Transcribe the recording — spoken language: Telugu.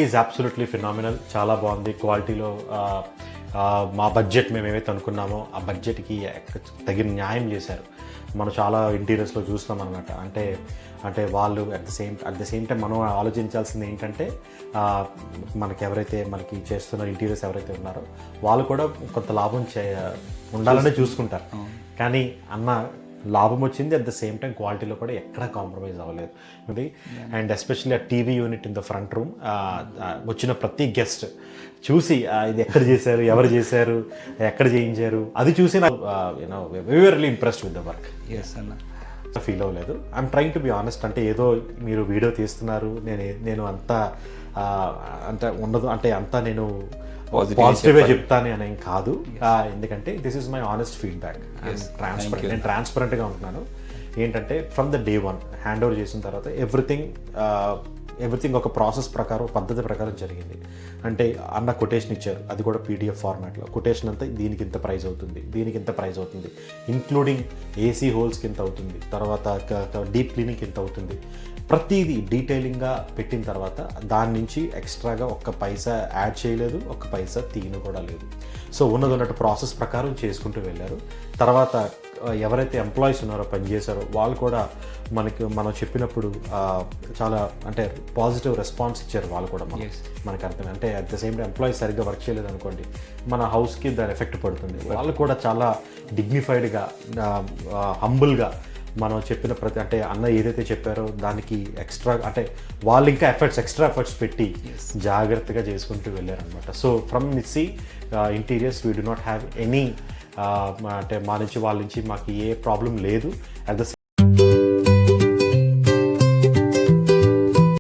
క్వాలిటీ ఈజ్ అబ్సల్యూట్లీ ఫినామినల్, చాలా బాగుంది. క్వాలిటీలో మా బడ్జెట్ మేము ఏవైతే అనుకున్నామో ఆ బడ్జెట్కి తగిన న్యాయం చేశారు. మనం చాలా ఇంటీరియర్స్లో చూస్తాం అనమాట. అంటే వాళ్ళు అట్ ద సేమ్ టైం మనం ఆలోచించాల్సింది ఏంటంటే మనకి చేస్తున్న ఇంటీరియర్స్ ఎవరైతే ఉన్నారో వాళ్ళు కూడా కొంత లాభం ఉండాలనే చూసుకుంటారు. కానీ లాభం వచ్చింది, అట్ ద సేమ్ టైం క్వాలిటీలో కూడా ఎక్కడా కాంప్రమైజ్ అవ్వలేదు. అండ్ ఎస్పెషల్లీ ఆ TV unit in the front room, వచ్చిన ప్రతి గెస్ట్ చూసి ఇది ఎక్కడ చేశారు, ఎవరు చేశారు, ఎక్కడ చేయించారు అది చూసి నాకు very impressed with the work. Yes అన్న, ఫీల్ అవ్వలేదు. I'm trying to be honest. అంటే ఏదో మీరు వీడియో తీస్తున్నారు, నేను అంతా ఉండదు, అంతా నేను పాజిటివ్గా చెప్తాను అని ఏం కాదు. ఎందుకంటే this is my honest feedback. నేను ట్రాన్స్పరెంట్గా ఉంటున్నాను. ఏంటంటే from the day 1 hand over చేసిన తర్వాత ఎవ్రీథింగ్ ఒక ప్రాసెస్ ప్రకారం, పద్ధతి ప్రకారం జరిగింది. అంటే కొటేషన్ ఇచ్చారు, అది కూడా పీడిఎఫ్ ఫార్మాట్లో. కొటేషన్ అంతా దీనికి ఇంత ప్రైస్ అవుతుంది, దీనికి ఇంత ప్రైస్ అవుతుంది, ఇంక్లూడింగ్ ఏసీ హోల్స్కి ఇంత అవుతుంది, తర్వాత డీప్ క్లీనింగ్కి ఇంత అవుతుంది, ప్రతిదీ డీటెయిలింగ్గా పెట్టిన తర్వాత దాని నుంచి ఎక్స్ట్రాగా ఒక్క పైసా యాడ్ చేయలేదు, ఒక్క పైసా తీయను కూడా లేదు. సో ఉన్నట్టు ప్రాసెస్ ప్రకారం చేసుకుంటూ వెళ్ళారు. తర్వాత ఎవరైతే ఎంప్లాయీస్ ఉన్నారో, పనిచేశారో, వాళ్ళు కూడా మనం చెప్పినప్పుడు చాలా పాజిటివ్ రెస్పాన్స్ ఇచ్చారు. వాళ్ళు కూడా మనకు అర్థం. At the same time employees సరిగ్గా వర్క్ చేయలేదు అనుకోండి, మన హౌస్కి దాని ఎఫెక్ట్ పడుతుంది. వాళ్ళు కూడా చాలా డిగ్నిఫైడ్గా, హంబుల్గా మనం చెప్పిన ఏదైతే చెప్పారో దానికి ఎక్స్ట్రా వాళ్ళు ఇంకా ఎక్స్ట్రా ఎఫర్ట్స్ పెట్టి జాగ్రత్తగా చేసుకుంటూ వెళ్ళారనమాట. So from Missy Interiors we do not have any మా నుంచి వాళ్ళ నుంచి మాకు ఏ ప్రాబ్లం లేదు. At the